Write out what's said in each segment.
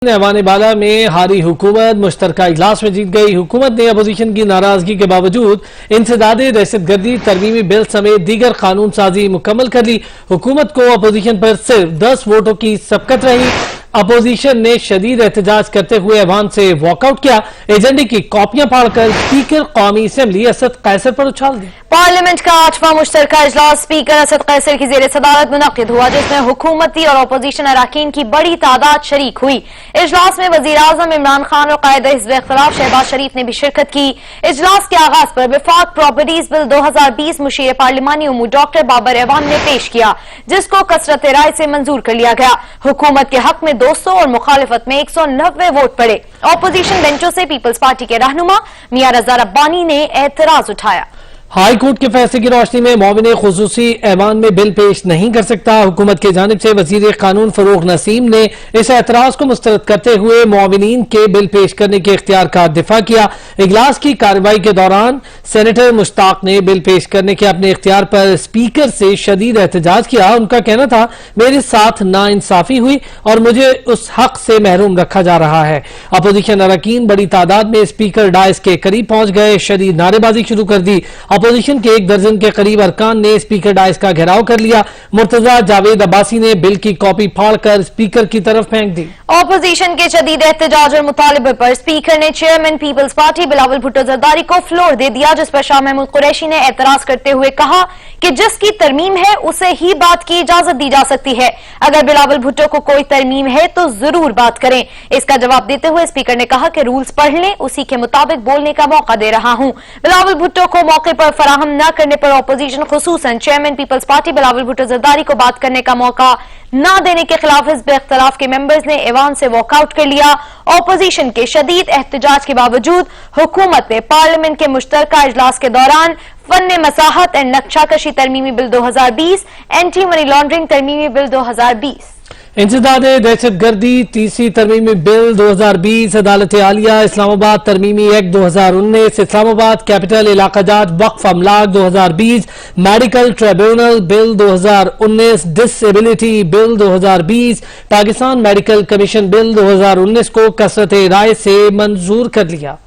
ऐवान बाला में हारी हुकूमत मुश्तरका इजलास में जीत गई। हुकूमत ने अपोजिशन की नाराजगी के बावजूद इंसदादे दहशतगर्दी तरमीमी बिल समेत दीगर कानून साजी मुकम्मल कर ली। हुकूमत को अपोजिशन पर सिर्फ 10 वोटों की सबकत रही। अपोजिशन ने शदीद एहतजाज करते हुए ऐवान से वॉकआउट किया। एजेंडे की कॉपियां फाड़कर स्पीकर कौमी असेंबली असद कैसर पर उछाल दी। पार्लियामेंट का 8वां मुश्तरका इजलास स्पीकर असद कैसर की जेर सदारत मुनक्किद हुआ, जिसमें हुकूमती और अपोजिशन अरकान की बड़ी तादाद शरीक हुई। इजलास में वजीर आजम इमरान खान और कायद हिज़्ब इख्तिलाफ शहबाज शरीफ ने भी शिरकत की। इजलास के आगाज पर विफाक प्रॉपर्टीज बिल 2020 मुशीर पार्लिमानी उमूर डॉक्टर बाबर ऐवान ने पेश किया, जिसको कसरत राय से मंजूर कर लिया गया। हुकूमत के हक में 200 और मुखालिफत में 190 वोट पड़े। अपोजिशन बेंचों से पीपल्स पार्टी के रहनुमा मियां रजा रब्बानी ने एतराज उठाया। हाई कोर्ट के फैसले की रोशनी में मोमिन खुसूसी ऐवान में बिल पेश नहीं कर सकता। हुकूमत की जानिब से वजीर कानून फरूख नसीम ने इस एतराज को मुस्तरद करते हुए मोमिनीन के बिल पेश करने के इख्तियार का दिफा किया। इजलास की कार्रवाई के दौरान सेनेटर मुश्ताक ने बिल पेश करने के अपने इख्तियार पर स्पीकर से शदीद एहतजाज किया। उनका कहना था, मेरे साथ नाइंसाफी हुई और मुझे उस हक से महरूम रखा जा रहा है। अपोजिशन अरकान बड़ी तादाद में स्पीकर डायस के करीब पहुंच गए, शदीद नारेबाजी शुरू कर दी। अपोजिशन के 1 दर्जन के करीब अरकान ने स्पीकर डायस का घेराव कर लिया। मुर्तजा जावेद अब्बासी ने बिल की कॉपी फाड़कर स्पीकर की तरफ फेंक दी। अपोजिशन के शदीद एहतजाज और मुतालिबे पर स्पीकर ने chairman peoples party Bilawal Bhutto Zardari को फ्लोर दे दिया, जिस पर शाह महमूद कुरैशी ने एतराज करते हुए कहा कि जिसकी तरमीम है उसे ही बात की इजाजत दी जा सकती है। अगर बिलावल भुट्टो को कोई तरमीम है तो जरूर बात करें। इसका जवाब देते हुए स्पीकर ने कहा कि रूल्स पढ़ लें, उसी के मुताबिक बोलने का मौका दे रहा हूं। बिलावल भुट्टो को मौके पर फराहम न करने पर अपोजिशन खुसूसन chairman peoples party Bilawal Bhutto Zardari को बात करने का मौका न देने के खिलाफ हिज़्ब इख्तिलाफ के मेंबर्स ने ऐवान से वॉकआउट कर लिया। अपोजिशन के शदीद एहतजाज के बावजूद हुकूमत ने पार्लियामेंट के मुश्तरका इजलास के दौरान फन्ने मसाहत एंड नक्शाकशी तरमीमी बिल 2020, एंटी मनी लॉन्ड्रिंग तरमीमी बिल 2020, इंसदादे दहशतगर्दी तीसरी तरमीमी बिल 2020, अदालत आलिया इस्लामाबाद तरमीमी एक्ट 2019, इस्लामाबाद कैपिटल इलाकाजात वक्फ अमलाक 2020, medical tribunal bill 2019, disability bill 2020, Pakistan medical commission bill 2019 को कसरत राय से मंजूर कर लिया।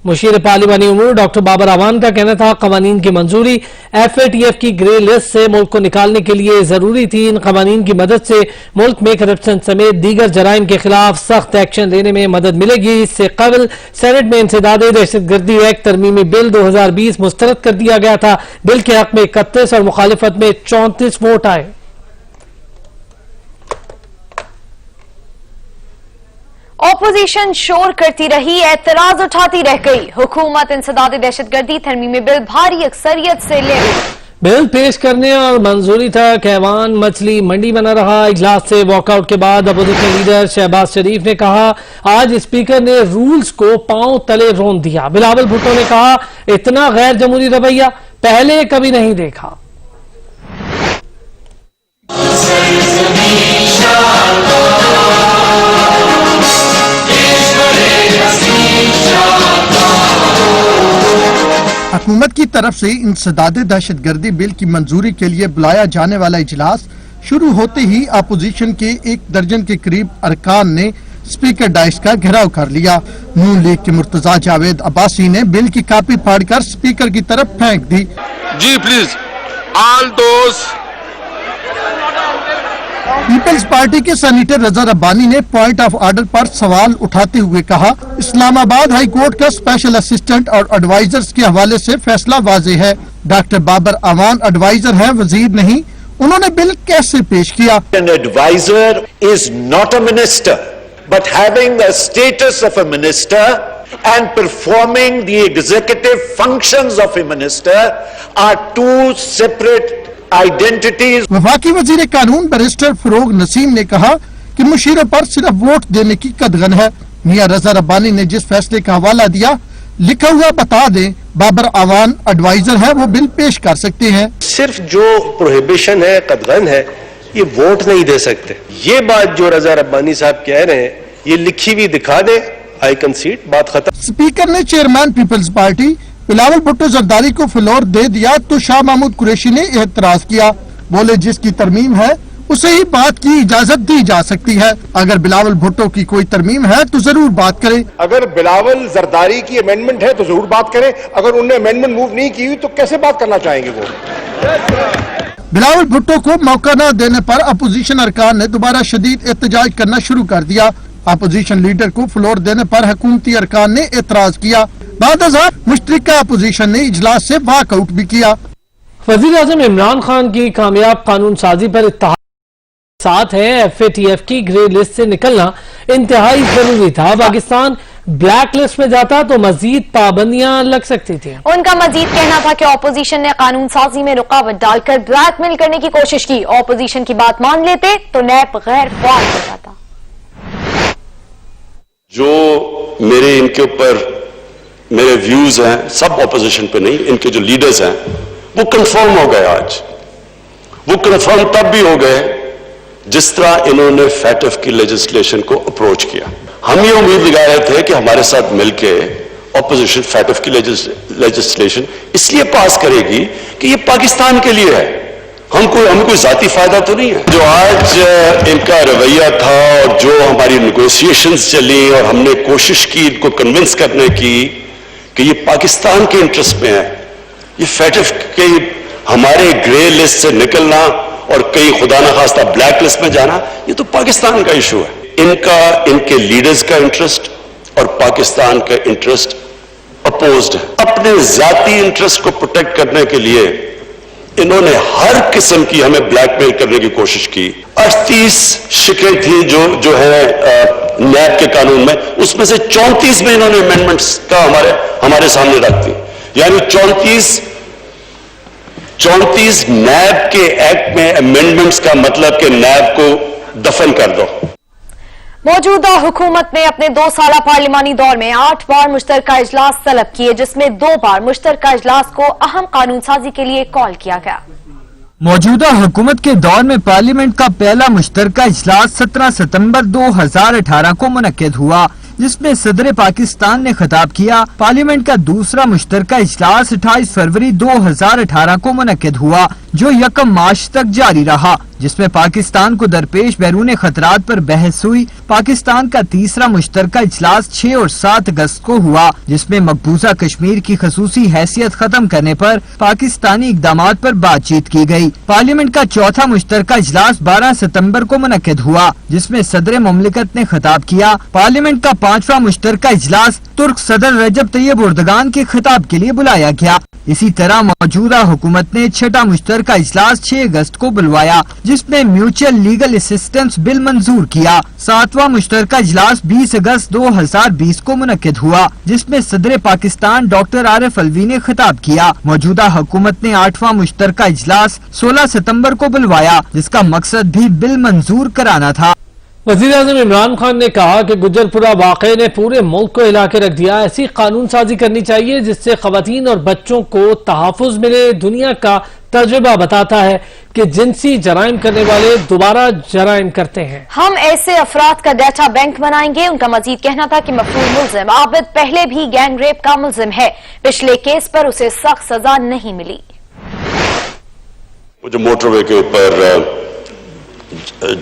मुशीर पार्लिमानी उमूर डॉक्टर बाबर ऐवान का कहना था, कवानीन की मंजूरी FATF की ग्रे लिस्ट से मुल्क को निकालने के लिए जरूरी थी। इन कवानीन की मदद से मुल्क में करप्शन समेत दीगर जराइम के खिलाफ सख्त एक्शन लेने में मदद मिलेगी। इससे कबल सेनेट में इंसदादे दहशतगर्दी एक्ट तरमीमी बिल 2020 मुस्तरद कर दिया गया था। बिल के हक में 31 और मुखालिफत में 34 वोट आए। अपोजिशन शोर करती रही, एतराज उठाती रह गई। हुकूमत इंसदादे दहशतगर्दी तरमीमी बिल भारी अक्सरियत से ले गई। बिल पेश करने और मंजूरी तक ऐवान मछली मंडी बना रहा। इजलास से वॉकआउट के बाद अपोजिशन लीडर शहबाज शरीफ ने कहा, आज स्पीकर ने रूल्स को पांव तले रोन दिया। बिलावल भुट्टो ने कहा, इतना गैर जमहूरी रवैया पहले कभी नहीं देखा। हुकूमत की तरफ से इंसदादे दहशतगर्दी बिल की मंजूरी के लिए बुलाया जाने वाला इजलास शुरू होते ही अपोजिशन के 1 दर्जन के करीब अरकान ने स्पीकर डायस का घेराव कर लिया। नून लीग के मुर्तजा जावेद अब्बासी ने बिल की कॉपी फाड़कर स्पीकर की तरफ फेंक दी। जी प्लीज ऑल दोस। पीपल्स पार्टी के सेनेटर रजा रब्बानी ने पॉइंट ऑफ ऑर्डर पर सवाल उठाते हुए कहा, इस्लामाबाद हाई कोर्ट का स्पेशल असिस्टेंट और एडवाइजर्स के हवाले से फैसला वाज़ेह है। डॉक्टर बाबर ऐवान एडवाइजर हैं, वजीर नहीं। उन्होंने बिल कैसे पेश किया? An advisor is not a minister, but having the status of a minister and performing the executive functions of a minister are two separate identities. वफाकी वजीर कानून बैरिस्टर फरूख नसीम ने कहा कि मुशीरों पर सिर्फ वोट देने की कदगन है। मियां रजा रब्बानी ने जिस फैसले का हवाला दिया, लिखा हुआ बता दें। बाबर ऐवान एडवाइजर है, वो बिल पेश कर सकते हैं। सिर्फ जो प्रोहिबिशन है, कदगन है, ये वोट नहीं दे सकते। ये बात जो रजा रब्बानी साहब कह रहे हैं, ये लिखी हुई दिखा दे, आई कंसीड, बात खत्म। स्पीकर ने chairman peoples party Bilawal Bhutto Zardari को फ्लोर दे दिया तो शाह महमूद कुरैशी ने एतराज किया। बोले, जिसकी तरमीम है उसे ही बात की इजाजत दी जा सकती है। अगर बिलावल भुट्टो की कोई तरमीम है तो जरूर बात करें। अगर बिलावल जरदारी की अमेंडमेंट है तो जरूर बात करें, अगर उन्होंने अमेंडमेंट मूव नहीं की हुई तो कैसे बात करना चाहेंगे वो? बिलावल भुट्टो को मौका न देने पर अपोजिशन अरकान ने दोबारा शदीद एहतजाज करना शुरू कर दिया। अपोजिशन लीडर को फ्लोर देने पर हुकूमती अरकान ने एतराज किया। बाद मुश्तरका अपोजिशन ने इजलास से वॉकआउट भी किया। वज़ीर-ए-आज़म इमरान खान की कामयाब कानून साजी पर इत्तेहाद साथ है। FATF की ग्रे लिस्ट से निकलना इंतहाई जरूरी था। पाकिस्तान ब्लैक लिस्ट में जाता तो मजीद पाबंदियां लग सकती थी। उनका मजीद कहना था कि ऑपोजिशन ने कानून साजी में रुकावट डालकर ब्लैकमेल करने की कोशिश की। ऑपोजिशन की बात मान लेते तो नैब गैर फाल हो जाता। जो मेरे इनके ऊपर मेरे व्यूज हैं, सब ऑपोजिशन पे नहीं, इनके जो लीडर्स हैं वो कंफर्म हो गए। आज वो कंफर्म तब भी हो गए जिस तरह इन्होंने FATF की लेजिस्लेशन को अप्रोच किया। हम ये उम्मीद लगा रहे थे कि हमारे साथ मिलके ऑपोजिशन FATF की लेजिस्लेशन इसलिए पास करेगी कि ये पाकिस्तान के लिए है, हमें कोई जाती फायदा तो नहीं है। जो आज इनका रवैया था और जो हमारी नेगोशिएशंस चली और हमने कोशिश की इनको कन्विंस करने की कि ये पाकिस्तान के इंटरेस्ट में है, ये FATF के हमारे ग्रे लिस्ट से निकलना और कहीं खुदा न खास्ता ब्लैक लिस्ट में जाना, ये तो पाकिस्तान का इशू है। इनके लीडर्स का इंटरेस्ट और पाकिस्तान का इंटरेस्ट अपोज्ड है। अपने जाती इंटरेस्ट को प्रोटेक्ट करने के लिए इन्होंने हर किस्म की हमें ब्लैकमेल करने की कोशिश की। 38 शिकें थी जो है नैब के कानून में, उसमें से 34 में इन्होंने अमेंडमेंट्स का हमारे सामने रख दी। यानी 34 नैब के एक्ट में अमेंडमेंट्स का मतलब कि नैब को दफन कर दो। मौजूदा हुकूमत ने अपने 2 साला पार्लिमानी दौर में 8 बार मुश्तरका इजलास तलब किए, जिसमें 2 बार मुश्तरका इजलास को अहम कानून साजी के लिए कॉल किया गया। मौजूदा हुकूमत के दौर में पार्लियामेंट का पहला मुश्तरका इजलास 17 सितंबर 2018 को मुनक्किद हुआ, जिसमें सदर पाकिस्तान ने खिताब किया। पार्लियामेंट का दूसरा मुश्तरका इजलास 28 फरवरी 2018 को मुनक्किद हुआ, जो 1 मार्च तक जारी रहा, जिसमें पाकिस्तान को दरपेश बैरून खतरात पर बहस हुई। पाकिस्तान का तीसरा मुश्तरका इजलास 6 और 7 अगस्त को हुआ, जिसमें मकबूजा कश्मीर की खसूसी हैसियत खत्म करने पर पाकिस्तानी इकदामात पर बातचीत की गई। पार्लियामेंट का चौथा मुश्तरका इजलास 12 सितंबर को मुनक्किद हुआ, जिसमें सदर मुमलिकत ने खिताब किया। पार्लियामेंट का 5वां मुश्तरका इजलास तुर्क सदर रजब तैयब एर्दोगान के खिताब के लिए बुलाया गया। इसी तरह मौजूदा हुकूमत ने 6ठा मुश्तरका इजलास 6 अगस्त को बुलवाया, जिसमें म्यूचुअल लीगल असिस्टेंस बिल मंजूर किया। 7वां मुश्तरका इजलास 20 अगस्त 2020 को मुनक्किद हुआ, जिसमें सदर पाकिस्तान डॉक्टर आरिफ अलवी ने खिताब किया। मौजूदा हुकूमत ने 8वां मुश्तरका इजलास 16 सितंबर को बुलवाया, जिसका मकसद भी बिल मंजूर कराना था। वज़ीर-ए-आज़म इमरान खान ने कहा कि गुज्जरपुरा वाक़े ने पूरे मुल्क को हिला के रख दिया। ऐसी कानून साजी करनी चाहिए जिससे खवातीन और बच्चों को तहफ़्फ़ुज़ मिले। दुनिया का तजुर्बा बताता है कि जिनसी जराइम करने वाले दोबारा जराइम करते हैं। हम ऐसे अफराद का डाटा बैंक बनाएंगे। उनका मजीद कहना था कि मफरूज मुल्ज़िम आबिद पहले भी गैंग रेप का मुल्ज़िम है। पिछले केस पर उसे सख्त सजा नहीं मिली। जो मोटरवे के ऊपर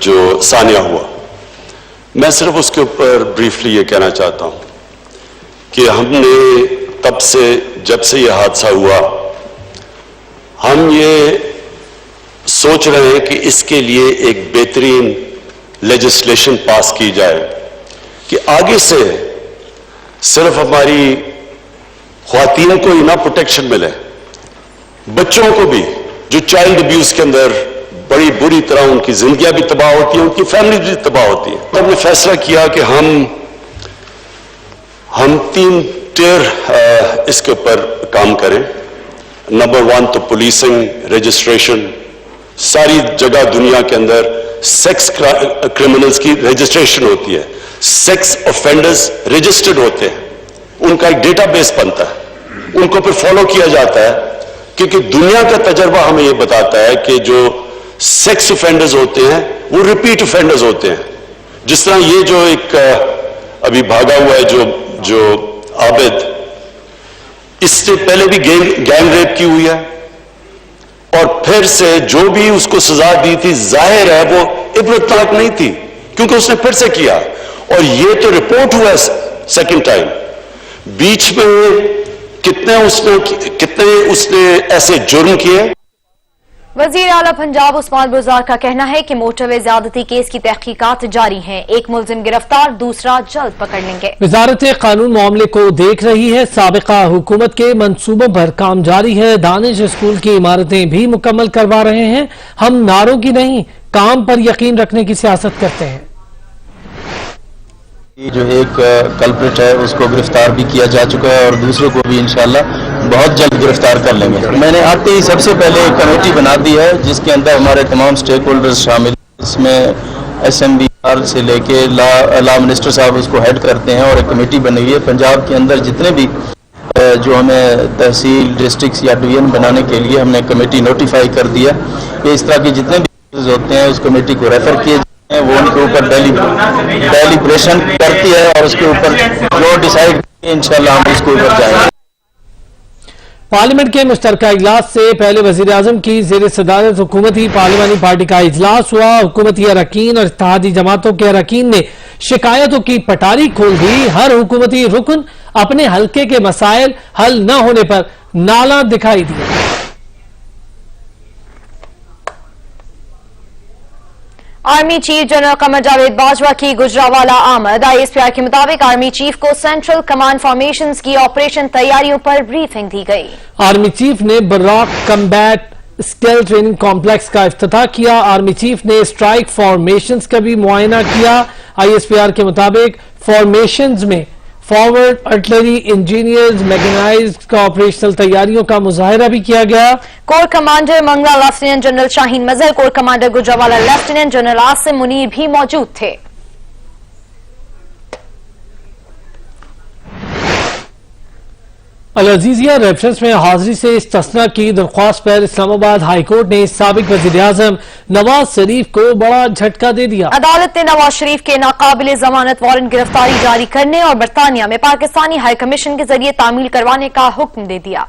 जो सानिया हुआ, मैं सिर्फ उसके ऊपर ब्रीफली ये कहना चाहता हूं कि हमने तब से जब से ये हादसा हुआ, हम ये सोच रहे हैं कि इसके लिए एक बेहतरीन लेजिस्लेशन पास की जाए कि आगे से सिर्फ हमारी ख्वातीन को ही ना प्रोटेक्शन मिले, बच्चों को भी जो चाइल्ड अब्यूज के अंदर बड़ी बुरी तरह उनकी जिंदगियां भी तबाह होती है, उनकी फैमिली भी तबाह होती है। तो हमने फैसला किया कि हम 3 टियर इसके ऊपर काम करें। नंबर 1 तो पुलिसिंग, रजिस्ट्रेशन। सारी जगह दुनिया के अंदर सेक्स क्रिमिनल्स की रजिस्ट्रेशन होती है, सेक्स ऑफेंडर्स रजिस्टर्ड होते हैं, उनका एक डेटाबेस बनता है, उनको फिर फॉलो किया जाता है, क्योंकि दुनिया का तजर्बा हमें यह बताता है कि जो सेक्स ऑफेंडर्स होते हैं वो रिपीट ऑफेंडर्स होते हैं। जिस तरह ये जो एक अभी भागा हुआ है जो आबिद, इससे पहले भी गैंग रेप की हुई है اور پھر سے جو بھی اس کو سزا دی تھی ظاہر ہے وہ عبرتناک نہیں تھی کیونکہ اس نے پھر سے کیا. اور یہ تو رپورٹ ہوا سیکنڈ ٹائم. بیچ میں کتنے اس نے ایسے جرم کیے. وزیر اعلیٰ پنجاب عثمان بزدار کا کہنا ہے کہ موٹر وے زیادتی کیس کی تحقیقات جاری ہیں. ایک ملزم گرفتار، دوسرا جلد پکڑ لیں گے. وزارت قانون معاملے کو دیکھ رہی ہے. سابقہ حکومت کے منصوبوں پر کام جاری ہے. دانش اسکول کی عمارتیں بھی مکمل کروا رہے ہیں. ہم نعروں کی نہیں، کام پر یقین رکھنے کی سیاست کرتے ہیں. جو ایک کلپریٹ ہے اس کو گرفتار بھی کیا جا چکا ہے اور دوسروں کو بھی انشاءاللہ بہت جلد گرفتار کر لیں گے. میں نے آتے ہی سب سے پہلے ایک کمیٹی بنا دی ہے جس کے اندر ہمارے تمام سٹیک ہولڈرز شامل ہیں. اس میں ایس ایم بی آر سے لے کے لا منسٹر صاحب اس کو ہیڈ کرتے ہیں اور ایک کمیٹی بنی ہوئی ہے. پنجاب کے اندر جتنے بھی جو ہمیں تحصیل ڈسٹرکٹس یا ڈویژن بنانے کے لیے ہم نے کمیٹی نوٹیفائی کر دیا کہ اس طرح کے جتنے بھی ہوتے ہیں اس کمیٹی کو ریفر کیے وہ ان کے اوپر ڈیلیبریشن کرتی ہے اور اس کے اوپر جو ڈیسائیڈ انشاءاللہ ہم اس کے اوپر جائیں گے. پارلیمنٹ کے مشترکہ اجلاس سے پہلے وزیر اعظم کی زیر صدارت حکومتی پارلیمانی پارٹی کا اجلاس ہوا. حکومتی اراکین اور اتحادی جماعتوں کے اراکین نے شکایتوں کی پٹاری کھول دی. ہر حکومتی رکن اپنے حلقے کے مسائل حل نہ ہونے پر نالا دکھائی دیا. Army chief general Qamar Javed Bajwa کی گجرانوالہ آمد. آئی ایس پی آر کے مطابق آرمی چیف کو سینٹرل کمانڈ فارمیشنز کی آپریشن تیاریوں پر بریفنگ دی گئی. آرمی چیف نے براک کمبیٹ اسکل ٹریننگ کمپلیکس کا افتتاح کیا. آرمی چیف نے اسٹرائک فارمیشنز کا بھی معائنہ کیا. آئی ایس پی آر کے مطابق فارمیشنز میں فارورڈ آرٹلری انجینئرز میکینائزڈ کا آپریشنل تیاریوں کا مظاہرہ بھی کیا گیا. Corps commander Mangla lieutenant general Shaheen Mazhar, corps commander Gujranwala lieutenant general Asim Munir بھی موجود تھے. العزیزیہ ریفرنس میں حاضری سے استثناء کی درخواست پر اسلام آباد ہائی کورٹ نے سابق وزیر اعظم نواز شریف کو بڑا جھٹکا دے دیا. عدالت نے نواز شریف کے ناقابل ضمانت وارنٹ گرفتاری جاری کرنے اور برطانیہ میں پاکستانی ہائی کمیشن کے ذریعے تعمیل کروانے کا حکم دے دیا.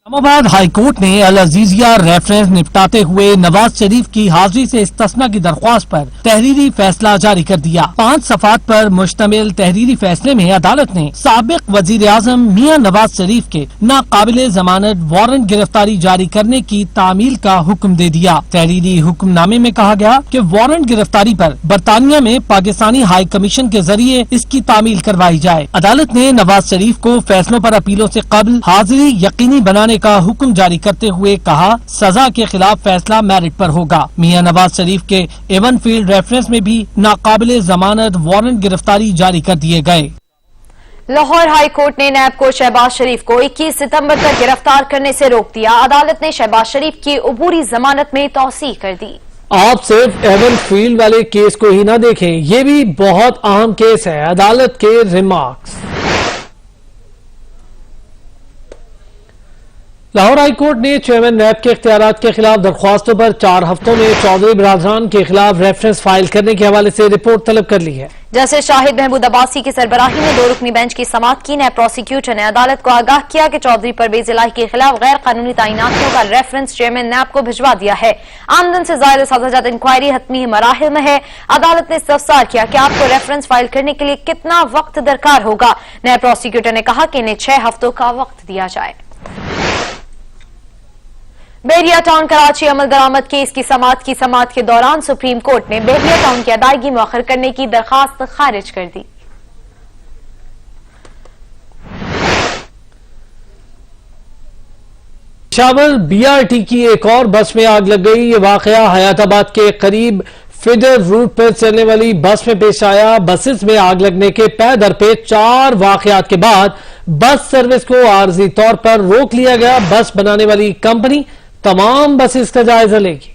اسلام آباد ہائی کورٹ نے العزیزیہ ریفرنس نپٹاتے ہوئے نواز شریف کی حاضری سے استثناء کی درخواست پر تحریری فیصلہ جاری کر دیا. 5 صفحات پر مشتمل تحریری فیصلے میں عدالت نے سابق وزیر اعظم میاں نواز شریف کے ناقابل ضمانت وارنٹ گرفتاری جاری کرنے کی تعمیل کا حکم دے دیا. تحریری حکم نامے میں کہا گیا کہ وارنٹ گرفتاری پر برطانیہ میں پاکستانی ہائی کمیشن کے ذریعے اس کی تعمیل کروائی جائے. عدالت نے نواز شریف کو فیصلوں پر اپیلوں سے قبل حاضری یقینی بنانے کا حکم جاری کرتے ہوئے کہا سزا کے خلاف فیصلہ میرٹ پر ہوگا. میاں نواز شریف کے ایون فیلڈ ریفرنس میں بھی ناقابل ضمانت وارنٹ گرفتاری جاری کر دیے گئے. لاہور ہائی کورٹ نے نیب کو شہباز شریف کو 21 ستمبر تک گرفتار کرنے سے روک دیا. عدالت نے شہباز شریف کی عبوری ضمانت میں توسیع کر دی. آپ صرف ایون فیلڈ والے کیس کو ہی نہ دیکھیں، یہ بھی بہت اہم کیس ہے. عدالت کے ریمارکس. لاہور ہائی کورٹ نے چیئرمین نیب کے اختیارات کے خلاف درخواستوں پر 4 ہفتوں میں چودھری برادران کے خلاف ریفرنس فائل کرنے کے حوالے سے رپورٹ طلب کر لی ہے. جیسے شاہد محمود عباسی کی سربراہی میں 2 رکنی بینچ کی سماعت کی. نیب پروسیکیوٹر نے عدالت کو آگاہ کیا کہ چودھری پرویز الہی کے خلاف غیر قانونی تعیناتیوں کا ریفرنس چیئرمین نیب کو بھجوا دیا ہے. آمدن سے زائد سازشات انکوائری حتمی مراحل میں ہے. عدالت نے استفسار کیا کہ آپ کو ریفرنس فائل کرنے کے لیے کتنا وقت درکار ہوگا. نیب پروسیکیوٹر نے کہا کہ انہیں 6 ہفتوں کا وقت دیا جائے. بحریہ ٹاؤن کراچی عمل درآمد کیس کی سماعت کے دوران سپریم کورٹ نے بحریہ ٹاؤن کی ادائیگی مؤخر کرنے کی درخواست خارج کر دی. پشاور بی آر ٹی کی ایک اور بس میں آگ لگ گئی. یہ واقعہ حیات آباد کے قریب فیڈر روٹ پر چلنے والی بس میں پیش آیا. بسز میں آگ لگنے کے پے در پہ 4 واقعات کے بعد بس سروس کو عارضی طور پر روک لیا گیا. بس بنانے والی کمپنی تمام بسز کا جائزہ لے گی.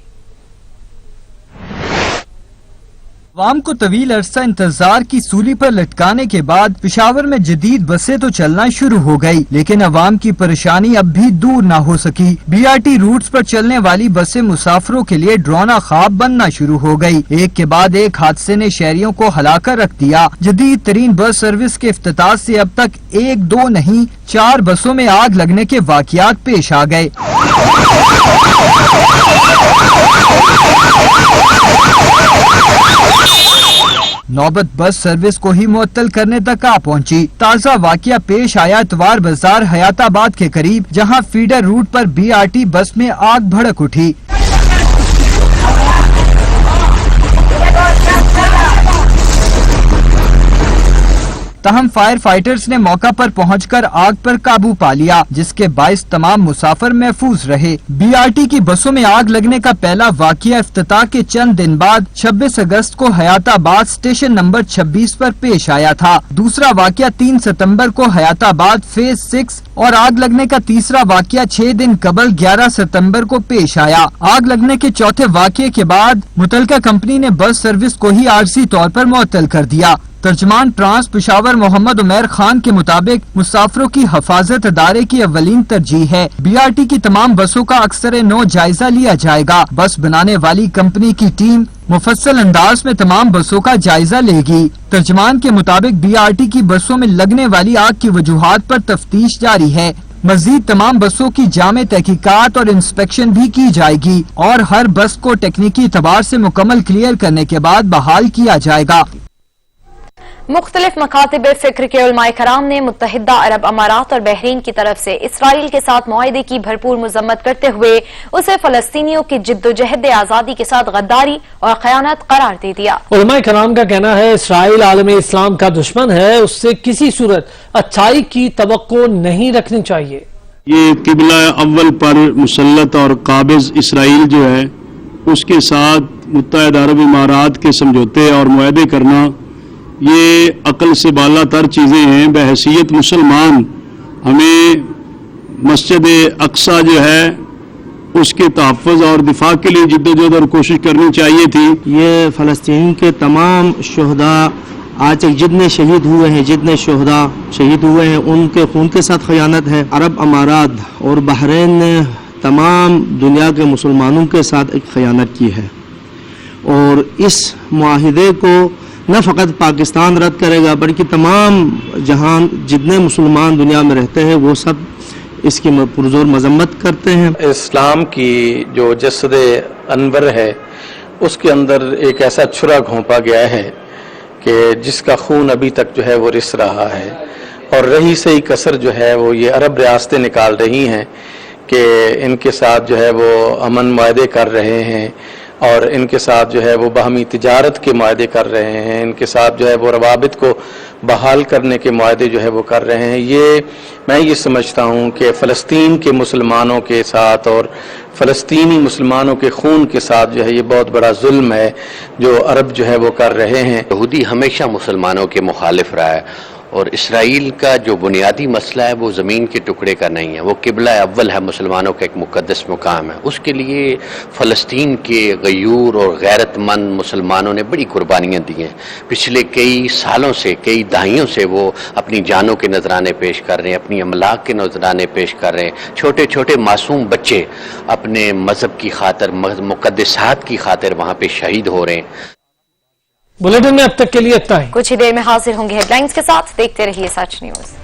عوام کو طویل عرصہ انتظار کی سولی پر لٹکانے کے بعد پشاور میں جدید بسیں تو چلنا شروع ہو گئی، لیکن عوام کی پریشانی اب بھی دور نہ ہو سکی. بی آر ٹی روٹس پر چلنے والی بسیں مسافروں کے لیے ڈراؤنا خواب بننا شروع ہو گئی. ایک کے بعد ایک حادثے نے شہریوں کو ہلا کر رکھ دیا. جدید ترین بس سروس کے افتتاح سے اب تک 1 2 نہیں 4 बसों में आग लगने के वाकयात पेश आ गए। नौबत बस सर्विस को ही मुअत्तल करने तक आ पहुंची। ताज़ा वाकया पेश आया इतवार बाजार हयाताबाद के करीब, जहां फीडर रूट पर BRT बस में आग भड़क उठी। तहम फायर फाइटर्स ने मौका पर पहुंचकर आग पर काबू पा लिया, जिसके बाइस तमाम मुसाफिर महफूज रहे। BRT की बसों में आग लगने का पहला वाकया इफ्तिताह के चंद दिन बाद 26 अगस्त को हयाताबाद स्टेशन नंबर 26 पर पेश आया था। दूसरा वाकया 3 सितंबर को हयाताबाद फेज 6 और आग लगने का तीसरा वाकया 6 दिन कबल 11 सितंबर को पेश आया। आग लगने के चौथे वाकये के बाद मुतलका कंपनी ने बस सर्विस को ही आरजी तौर पर मुअत्तल कर दिया। तर्जमान ट्रांस पेशावर मोहम्मद उमैर खान के मुताबिक मुसाफिरों की हफाजत अदारे की अव्वलीन तरजीह है। BRT की तमाम बसों का अक्सर नौ जायजा लिया जाएगा। बस बनाने वाली कंपनी की टीम मुफस्सल अंदाज में तमाम बसों का जायजा लेगी। तर्जमान के मुताबिक BRT की बसों में लगने वाली आग की वजूहात पर तफ्तीश जारी है। मजीद तमाम बसों की जामे तहकीकात और इंस्पेक्शन भी की जाएगी और हर बस को टेक्निकी एतबार से मुकम्मल क्लियर करने के बाद बहाल किया जाएगा। मुख्तलिफ मकातिब फिक्र के उलमाए कराम ने मुत्तहिदा अरब अमारात और बहरीन की तरफ से इसराइल के साथ मुआहदे की भरपूर मजम्मत करते हुए उसे फलस्तीनियों की जिद्दोजहद आज़ादी के साथ गद्दारी और खयानत करार दे दिया। उलमाए कराम का कहना है इसराइल आलम इस्लाम का दुश्मन है, उससे किसी सूरत अच्छाई की तवक्को नहीं रखनी चाहिए। ये किबला अव्वल पर मुसल्लत और काबिज इसराइल जो है उसके साथ मुत्तहिदा अरब इमारात के समझौते और मुआहदे करना ये अकल से बाला तर चीज़ें हैं। बहैसियत मुसलमान हमें मस्जिद अक्सा जो है उसके तहफ़्फ़ुज़ और दिफा के लिए जिद्दोजहद और कोशिश करनी चाहिए थी। ये फ़लस्तीन के तमाम शुहदा आज तक जितने शहीद हुए हैं, जितने शुहदा शहीद हुए हैं, उनके खून के साथ खयानत है। अरब अमारात और बहरीन ने तमाम दुनिया के मुसलमानों के साथ एक खयानत की है और इस मुआहिदे को न फ़कत पाकिस्तान रद्द करेगा बल्कि तमाम जहान जितने मुसलमान दुनिया में रहते हैं वो सब इसकी पुरजोर मजम्मत करते हैं। इस्लाम की जो जसद अनवर है उसके अंदर एक ऐसा छुरा घोंपा गया है कि जिसका खून अभी तक जो है वो रिस रहा है और रही से ही कसर जो है वो ये अरब रियासतें निकाल रही हैं कि इनके साथ जो है वो अमन मुआहदे कर रहे हैं और इनके साथ जो है वो बाहमी तिजारत के मुआहदे कर रहे हैं, इनके साथ जो है वो रवाबित को बहाल करने के मुआहदे जो है वो कर रहे हैं। मैं ये समझता हूँ कि फ़लस्तीन के मुसलमानों के साथ और फ़लस्तीनी मुसलमानों के खून के साथ जो है ये बहुत बड़ा जुल्म है जो अरब जो है वो कर रहे हैं। यहूदी हमेशा मुसलमानों के मुखालिफ रहा है और इसराइल का जो बुनियादी मसला है वो ज़मीन के टुकड़े का नहीं है, वो किबला अव्वल है, मुसलमानों का एक मुक़द्दस मुकाम है। उसके लिए फ़लस्तीन के गयूर और गैरतमंद मुसलमानों ने बड़ी कुर्बानियाँ दी हैं। पिछले कई सालों से, कई दहाइयों से वो अपनी जानों के नजराने पेश कर रहे हैं, अपनी अमलाक के नजराने पेश कर रहे हैं। छोटे छोटे मासूम बच्चे अपने मज़हब की खातिर, मुक़द्दसात की खातिर वहाँ पे शहीद हो रहे हैं। बुलेटिन में अब तक के लिए इतना ही। कुछ ही देर में हाजिर होंगे हेडलाइंस के साथ। देखते रहिए सच न्यूज़।